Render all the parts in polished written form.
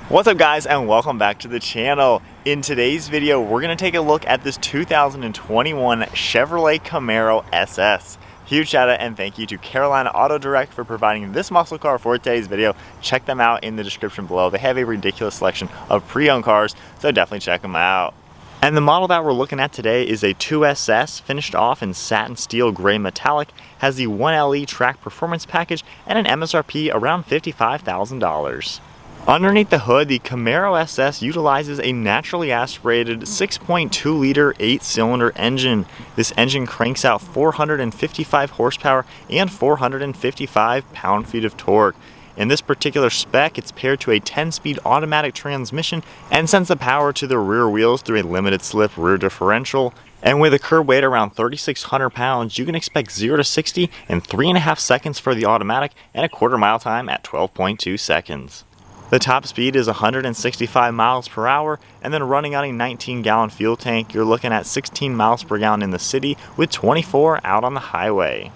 What's up guys, and welcome back to the channel. In today's video, we're gonna take a look at this 2021 Chevrolet Camaro SS. Huge shout out and thank you to Carolina Auto Direct for providing this muscle car for today's video. Check them out in the description below. They have a ridiculous selection of pre-owned cars, so definitely check them out. And the model that we're looking at today is a 2SS, finished off in satin steel gray metallic, has the 1LE track performance package, and an MSRP around $55,000. Underneath the hood, the Camaro SS utilizes a naturally aspirated 6.2 liter 8-cylinder engine. This engine cranks out 455 horsepower and 455 pound-feet of torque. In this particular spec, it's paired to a 10-speed automatic transmission and sends the power to the rear wheels through a limited slip rear differential. And with a curb weight around 3,600 pounds, you can expect 0 to 60 in 3.5 seconds for the automatic and a quarter mile time at 12.2 seconds. The top speed is 165 miles per hour, and then running on a 19-gallon fuel tank, you're looking at 16 miles per gallon in the city with 24 out on the highway.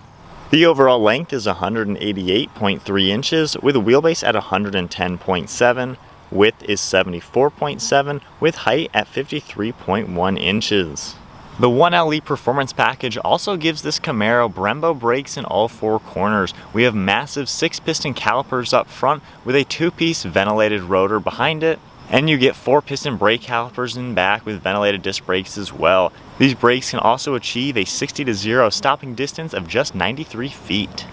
The overall length is 188.3 inches with a wheelbase at 110.7, width is 74.7 with height at 53.1 inches. The 1LE performance package also gives this Camaro Brembo brakes in all four corners. We have massive 6-piston calipers up front with a 2-piece ventilated rotor behind it, and you get 4-piston brake calipers in back with ventilated disc brakes as well. These brakes can also achieve a 60 to 0 stopping distance of just 93 feet.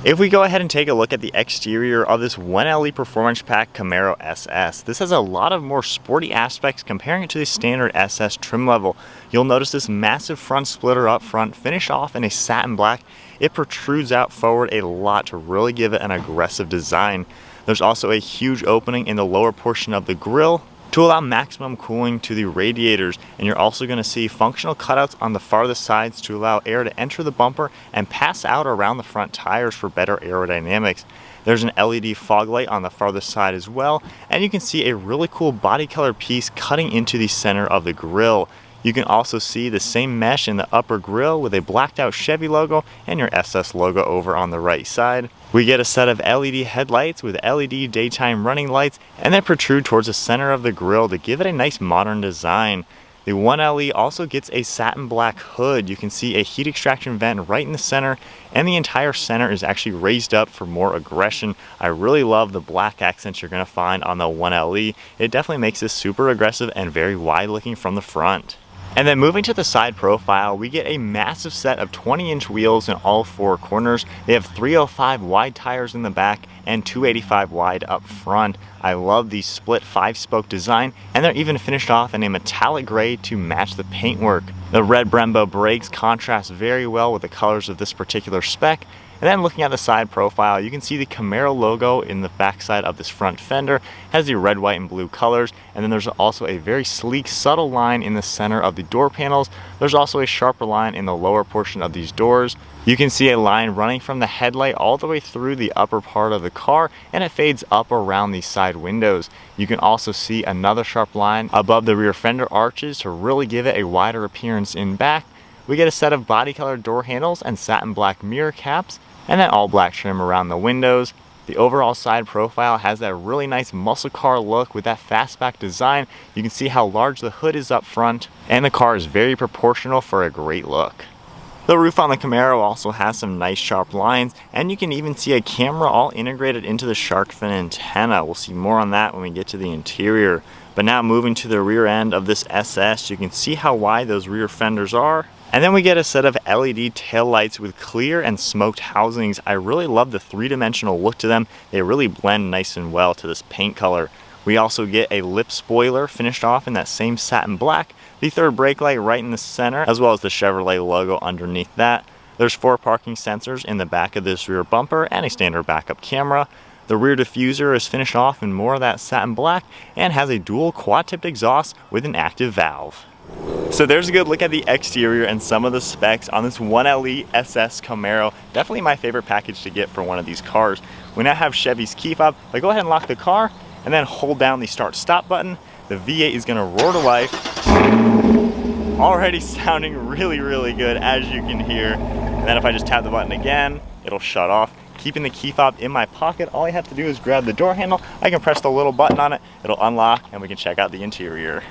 If we go ahead and take a look at the exterior of this 1LE Performance Pack Camaro SS, this has a lot of more sporty aspects comparing it to the standard SS trim level. You'll notice this massive front splitter up front, finished off in a satin black. It protrudes out forward a lot to really give it an aggressive design. There's also a huge opening in the lower portion of the grille to allow maximum cooling to the radiators, and you're also going to see functional cutouts on the farthest sides to allow air to enter the bumper and pass out around the front tires for better aerodynamics. There's an LED fog light on the farthest side as well, and you can see a really cool body color piece cutting into the center of the grille. You can also see the same mesh in the upper grille with a blacked out Chevy logo and your SS logo over on the right side. We get a set of LED headlights with LED daytime running lights, and they protrude towards the center of the grille to give it a nice modern design. The 1LE also gets a satin black hood. You can see a heat extraction vent right in the center, and the entire center is actually raised up for more aggression. I really love the black accents you're going to find on the 1LE. It definitely makes this super aggressive and very wide looking from the front. And then moving to the side profile, we get a massive set of 20-inch wheels in all four corners. They have 305 wide tires in the back and 285 wide up front. I love the split 5-spoke design, and they're even finished off in a metallic gray to match the paintwork. The red Brembo brakes contrast very well with the colors of this particular spec. And then looking at the side profile, you can see the Camaro logo in the backside of this front fender. It has the red, white, and blue colors. And then there's also a very sleek, subtle line in the center of the door panels. There's also a sharper line in the lower portion of these doors. You can see a line running from the headlight all the way through the upper part of the car, and it fades up around the side windows. You can also see another sharp line above the rear fender arches to really give it a wider appearance in back. We get a set of body colored door handles and satin black mirror caps, and then all black trim around the windows. The overall side profile has that really nice muscle car look with that fastback design. You can see how large the hood is up front, and the car is very proportional for a great look. The roof on the Camaro also has some nice sharp lines, and you can even see a camera all integrated into the shark fin antenna. We'll see more on that when we get to the interior. But now moving to the rear end of this SS, you can see how wide those rear fenders are. And then we get a set of LED taillights with clear and smoked housings. I really love the three-dimensional look to them. They really blend nice and well to this paint color. We also get a lip spoiler finished off in that same satin black, the third brake light right in the center, as well as the Chevrolet logo underneath that. There's 4 parking sensors in the back of this rear bumper and a standard backup camera. The rear diffuser is finished off in more of that satin black and has a dual quad-tipped exhaust with an active valve. So there's a good look at the exterior and some of the specs on this 1LE SS Camaro. Definitely my favorite package to get for one of these cars. We now have Chevy's key fob. If I go ahead and lock the car and then hold down the start stop button, the V8 is gonna roar to life. Already sounding really, really good, as you can hear. And then if I just tap the button again, it'll shut off. keeping the key fob in my pocket. All I have to do is grab the door handle. I can press the little button on it, it'll unlock, and we can check out the interior.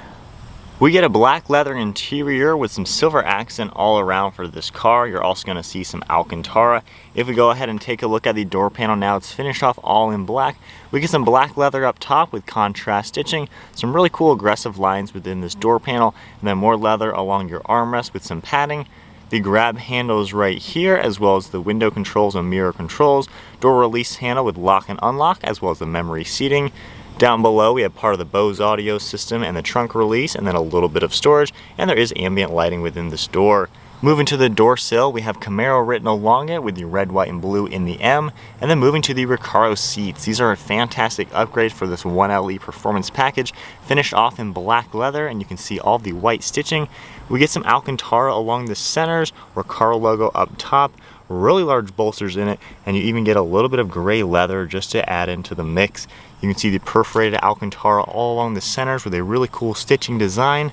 We get a black leather interior with some silver accent all around for this car. You're also gonna see some Alcantara. If we go ahead and take a look at the door panel now, it's finished off all in black. We get some black leather up top with contrast stitching, some really cool aggressive lines within this door panel, and then more leather along your armrest with some padding. The grab handles right here, as well as the window controls and mirror controls, door release handle with lock and unlock, as well as the memory seating. Down below, we have part of the Bose audio system and the trunk release, and then a little bit of storage, and there is ambient lighting within this door. Moving to the door sill, we have Camaro written along it with the red, white, and blue in the M, and then moving to the Recaro seats. These are a fantastic upgrade for this 1LE performance package, finished off in black leather, and you can see all the white stitching. We get some Alcantara along the centers, Recaro logo up top, really large bolsters in it, and you even get a little bit of gray leather just to add into the mix. You can see the perforated Alcantara all along the centers with a really cool stitching design.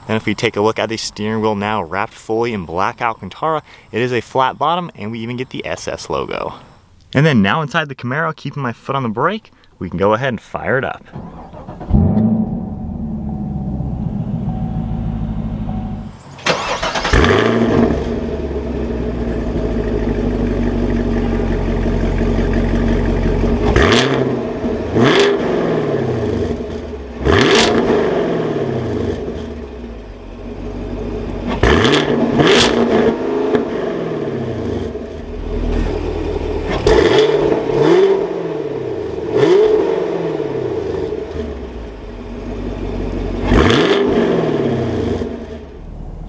And if we take a look at the steering wheel now, wrapped fully in black Alcantara, it is a flat bottom, and we even get the SS logo. And then now inside the Camaro, keeping my foot on the brake, we can go ahead and fire it up.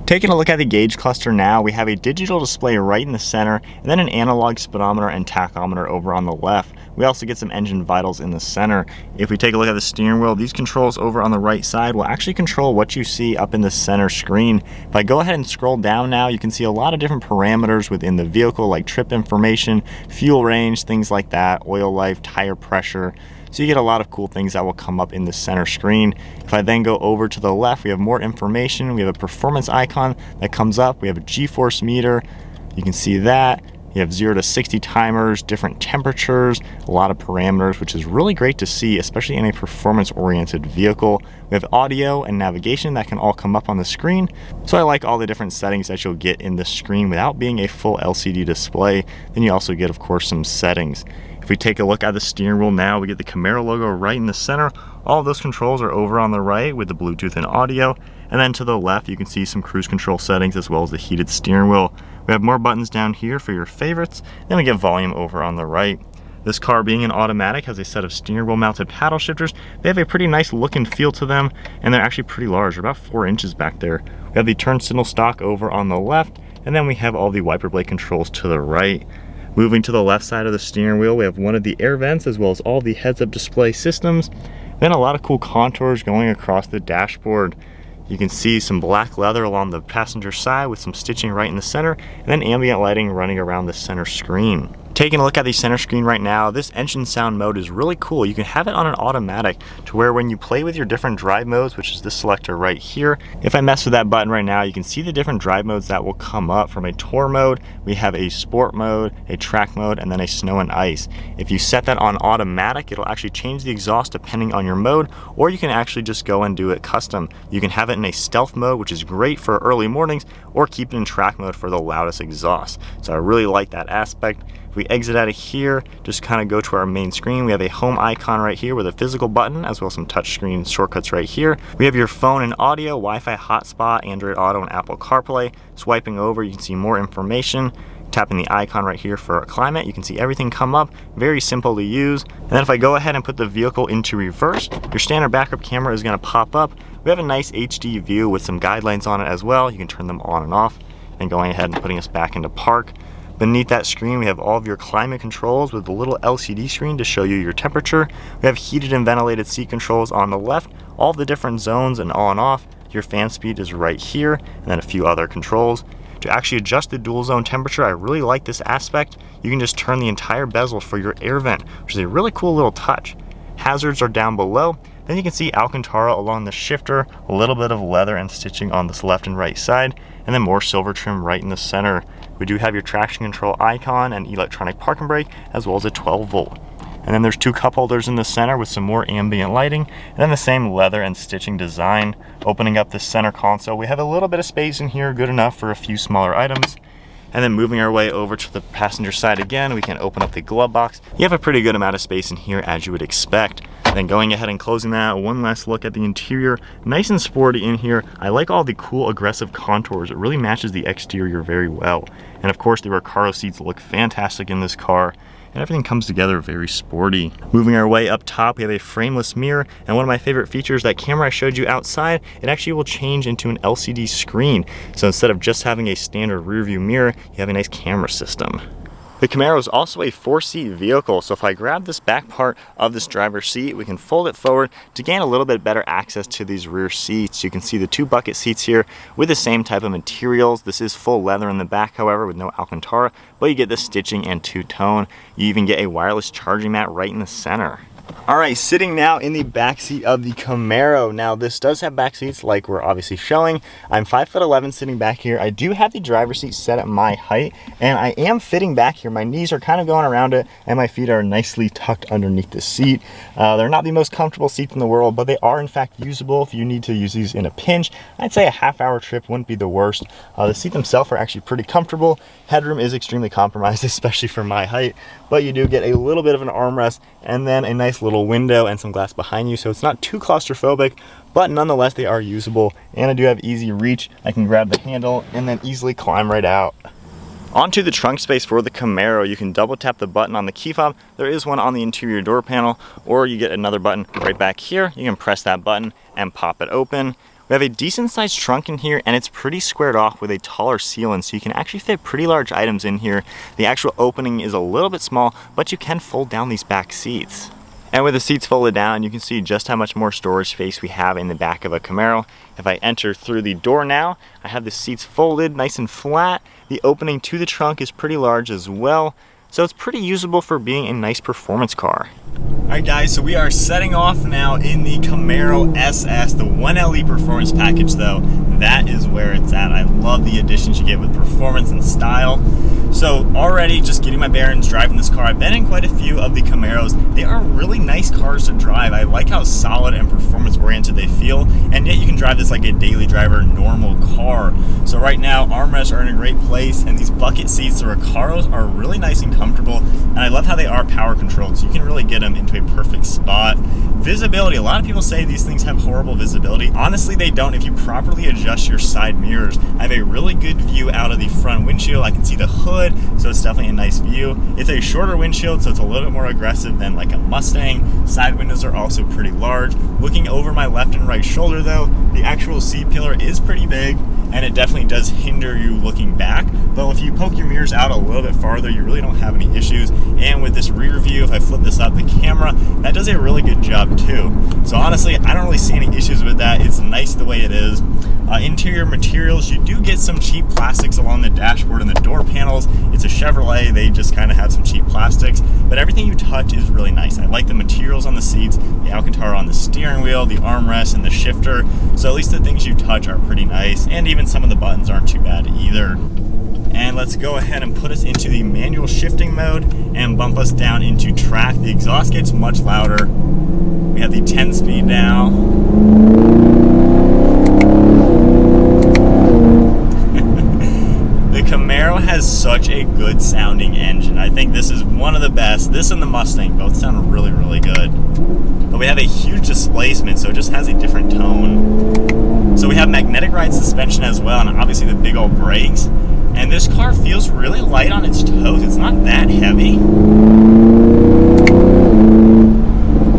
Taking a look at the gauge cluster now, we have a digital display right in the center, and then an analog speedometer and tachometer over on the left. We also get some engine vitals in the center. If we take a look at the steering wheel, these controls over on the right side will actually control what you see up in the center screen. If I go ahead and scroll down now, you can see a lot of different parameters within the vehicle, like trip information, fuel range, things like that, oil life, tire pressure. So you get a lot of cool things that will come up in the center screen. If I then go over to the left, we have more information. We have a performance icon that comes up. We have a G-force meter. You can see that. You have 0 to 60 timers, different temperatures, a lot of parameters, which is really great to see, especially in a performance-oriented vehicle. We have audio and navigation that can all come up on the screen. So I like all the different settings that you'll get in the screen without being a full LCD display. Then you also get, of course, some settings. If we take a look at the steering wheel now, we get the Camaro logo right in the center. All of those controls are over on the right with the Bluetooth and audio. And then to the left, you can see some cruise control settings as well as the heated steering wheel. We have more buttons down here for your favorites. Then we get volume over on the right. This car, being an automatic, has a set of steering wheel mounted paddle shifters. They have a pretty nice look and feel to them, and they're actually pretty large. They're about 4 inches back there. We have the turn signal stock over on the left, and then we have all the wiper blade controls to the right. Moving to the left side of the steering wheel, we have one of the air vents as well as all the heads-up display systems. Then a lot of cool contours going across the dashboard. You can see some black leather along the passenger side with some stitching right in the center, and then ambient lighting running around the center screen. Taking a look at the center screen right now, this engine sound mode is really cool. You can have it on an automatic to where when you play with your different drive modes, which is this selector right here, if I mess with that button right now, you can see the different drive modes that will come up. From a tour mode, we have a sport mode, a track mode, and then a snow and ice. If you set that on automatic, it'll actually change the exhaust depending on your mode, or you can actually just go and do it custom. You can have it in a stealth mode, which is great for early mornings, or keep it in track mode for the loudest exhaust. So I really like that aspect. If we exit out of here, just kind of go to our main screen, we have a home icon right here with a physical button, as well as some touchscreen shortcuts right here. We have your phone and audio, Wi-Fi hotspot, Android Auto, and Apple CarPlay. Swiping over, you can see more information. Tapping the icon right here for climate, you can see everything come up. Very simple to use. And then if I go ahead and put the vehicle into reverse, your standard backup camera is going to pop up. We have a nice HD view with some guidelines on it as well. You can turn them on and off. And going ahead and putting us back into park. Beneath that screen, we have all of your climate controls with the little LCD screen to show you your temperature. We have heated and ventilated seat controls on the left, all the different zones and on off. Your fan speed is right here, and then a few other controls. To actually adjust the dual zone temperature, I really like this aspect. You can just turn the entire bezel for your air vent, which is a really cool little touch. Hazards are down below. Then you can see Alcantara along the shifter, a little bit of leather and stitching on this left and right side, and then more silver trim right in the center. We do have your traction control icon and electronic parking brake, as well as a 12-volt. And then there's 2 cup holders in the center with some more ambient lighting, and then the same leather and stitching design. Opening up the center console, we have a little bit of space in here, good enough for a few smaller items. And then moving our way over to the passenger side again, we can open up the glove box. You have a pretty good amount of space in here, as you would expect. Then going ahead and closing that, one last look at the interior. Nice and sporty in here. I like all the cool aggressive contours. It really matches the exterior very well. And of course, the Recaro seats look fantastic in this car, and everything comes together very sporty. Moving our way up top, we have a frameless mirror, and one of my favorite features, that camera I showed you outside, it actually will change into an LCD screen. So instead of just having a standard rear view mirror, you have a nice camera system. The Camaro is also a 4-seat vehicle, so if I grab this back part of this driver's seat, we can fold it forward to gain a little bit better access to these rear seats. You can see the 2 bucket seats here with the same type of materials. This is full leather in the back, however, with no Alcantara, but you get the stitching and two-tone. You even get a wireless charging mat right in the center. All right, sitting now in the back seat of the Camaro. Now this does have back seats like we're obviously showing. I'm 5'11" sitting back here. I do have the driver's seat set at my height, and I am fitting back here. My knees are kind of going around it, and my feet are nicely tucked underneath the seat. They're not the most comfortable seats in the world, but they are in fact usable if you need to use these in a pinch. I'd say a half-hour trip wouldn't be the worst. The seats themselves are actually pretty comfortable. Headroom is extremely compromised, especially for my height, but you do get a little bit of an armrest and then a nice little window and some glass behind you, so it's not too claustrophobic, but nonetheless they are usable. And I do have easy reach. I can grab the handle and then easily climb right out. Onto the trunk space for the Camaro, you can double tap the button on the key fob. There is one on the interior door panel, or you get another button right back here. You can press that button and pop it open. We have a decent sized trunk in here, and it's pretty squared off with a taller ceiling, so you can actually fit pretty large items in here. The actual opening is a little bit small, but you can fold down these back seats. And with the seats folded down, you can see just how much more storage space we have in the back of a Camaro. If I enter through the door now, I have the seats folded nice and flat. The opening to the trunk is pretty large as well, so it's pretty usable for being a nice performance car. Alright guys, so we are setting off now in the Camaro SS, the 1LE performance package though. That is where it's at. I love the additions you get with performance and style. So already just getting my bearings driving this car, I've been in quite a few of the Camaros. They are really nice cars to drive. I like how solid and performance oriented they feel, and yet you can drive this like a daily driver normal car. So right now armrests are in a great place, and these bucket seats, the Recaros, are really nice and comfortable, and I love how they are power controlled, so you can really get them into a perfect spot. Visibility, a lot of people say these things have horrible visibility. Honestly, they don't if you properly adjust your side mirrors. I have a really good view out of the front windshield. I can see the hood, so it's definitely a nice view. It's a shorter windshield, so it's a little bit more aggressive than like a Mustang. Side windows are also pretty large. Looking over my left and right shoulder though, the actual seat pillar is pretty big, and it definitely does hinder you looking back. But if you poke your mirrors out a little bit farther, you really don't have any issues. And with this rear view, if I flip this up, the camera, that does a really good job too. So honestly, I don't really see any issues with that. It's nice the way it is. Interior materials, you do get some cheap plastics along the dashboard and the door panels. It's a Chevrolet, they just kind of have some cheap plastics, but everything you touch is really nice. I like the materials on the seats, the Alcantara on the steering wheel, the armrest, and the shifter. So at least the things you touch are pretty nice, and even some of the buttons aren't too bad either. And let's go ahead and put us into the manual shifting mode and bump us down into track. The exhaust gets much louder. We have the 10-speed now. The Camaro has such a good sounding engine. I think this is one of the best. This and the Mustang both sound really, really good. But we have a huge displacement, so it just has a different tone. So we have magnetic ride suspension as well, and obviously the big old brakes. And this car feels really light on its toes. It's not that heavy.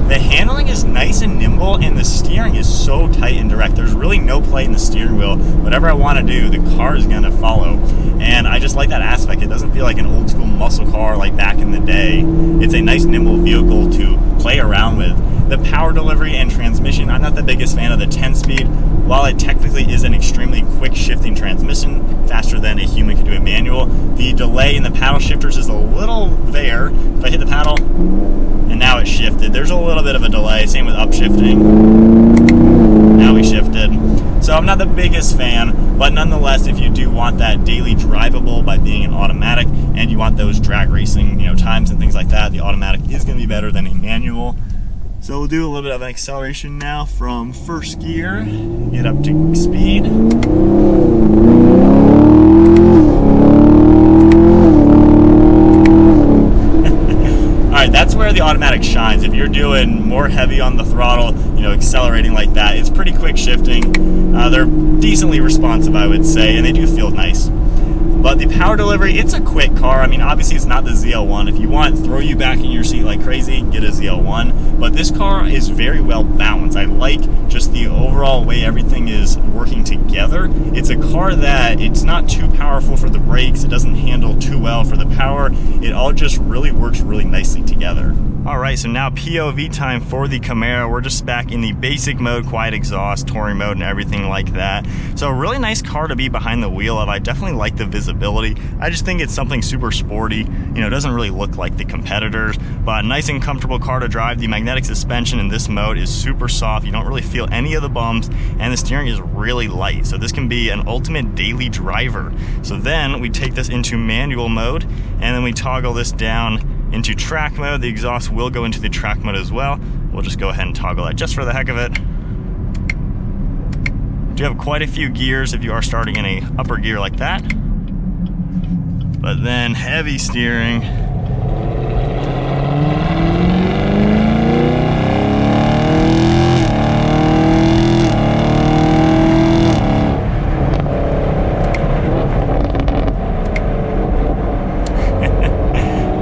The handling is nice and nimble, and the steering is so tight and direct. There's really no play in the steering wheel. Whatever I want to do, the car is going to follow. And I just like that aspect. It doesn't feel like an old school muscle car like back in the day. It's a nice nimble vehicle to play around with. The power delivery and transmission, I'm not the biggest fan of the 10-speed. While it technically is an extremely quick shifting transmission, faster than a human can do it manual, the delay in the paddle shifters is a little there. If I hit the paddle, and now it shifted. There's a little bit of a delay, same with upshifting. Now we shifted. So I'm not the biggest fan, but nonetheless, if you do want that daily drivable by being an automatic and you want those drag racing, times and things like that, the automatic is going to be better than a manual. So we'll do a little bit of an acceleration now from first gear, get up to speed. Alright, that's where the automatic shines. If you're doing more heavy on the throttle, accelerating like that, it's pretty quick shifting. They're decently responsive, I would say, and they do feel nice. But the power delivery, it's a quick car. I mean, obviously it's not the ZL1. If you want, throw you back in your seat like crazy, get a ZL1. But this car is very well balanced. I like just the overall way everything is working together. It's a car that it's not too powerful for the brakes. It doesn't handle too well for the power. It all just really works really nicely together. All right, so now POV time for the Camaro. We're just back in the basic mode, quiet exhaust, touring mode, and everything like that. So a really nice car to be behind the wheel of. I definitely like the visibility. I just think it's something super sporty. It doesn't really look like the competitors, but a nice and comfortable car to drive. The magnetic suspension in this mode is super soft. You don't really feel any of the bumps, and the steering is really light. So this can be an ultimate daily driver. So then we take this into manual mode, and then we toggle this down into track mode. The exhaust will go into the track mode as well. We'll just go ahead and toggle that just for the heck of it. Do have quite a few gears if you are starting in a upper gear like that. But then heavy steering.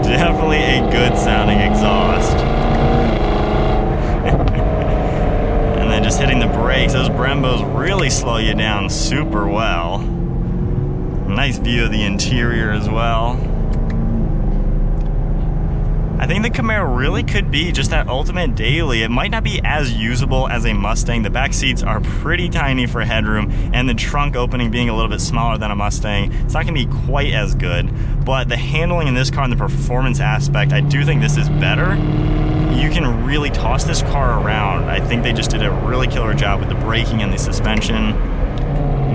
Definitely a good sounding exhaust. And then just hitting the brakes, those Brembos really slow you down super well. Nice view of the interior as well. I think the Camaro really could be just that ultimate daily. It might not be as usable as a Mustang. The back seats are pretty tiny for headroom, and the trunk opening being a little bit smaller than a Mustang, it's not gonna be quite as good. But the handling in this car and the performance aspect, I do think this is better. You can really toss this car around. I think they just did a really killer job with the braking and the suspension.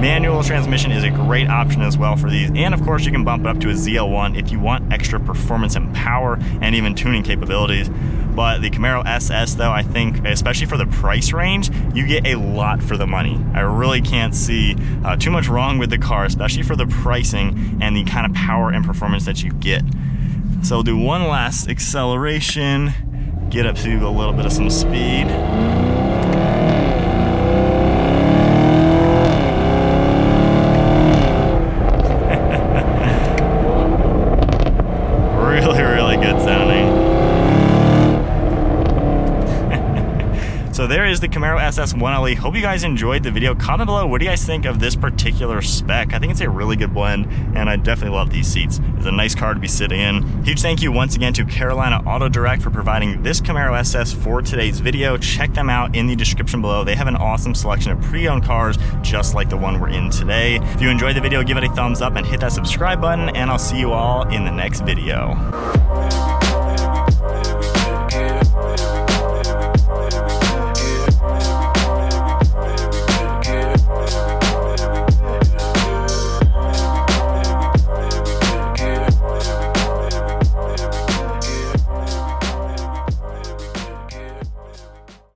Manual transmission is a great option as well for these, and of course you can bump it up to a ZL1 if you want extra performance and power and even tuning capabilities. But the Camaro SS though, I think, especially for the price range, you get a lot for the money. I really can't see too much wrong with the car, especially for the pricing and the kind of power and performance that you get. So we'll do one last acceleration, get up to a little bit of some speed. Really good sounding. So there is the Camaro SS 1LE. Hope you guys enjoyed the video. Comment below, what do you guys think of this particular spec? I think it's a really good blend, and I definitely love these seats. It's a nice car to be sitting in. Huge thank you once again to Carolina Auto Direct for providing this Camaro SS for today's video. Check them out in the description below. They have an awesome selection of pre-owned cars, just like the one we're in today. If you enjoyed the video, give it a thumbs up and hit that subscribe button, and I'll see you all in the next video.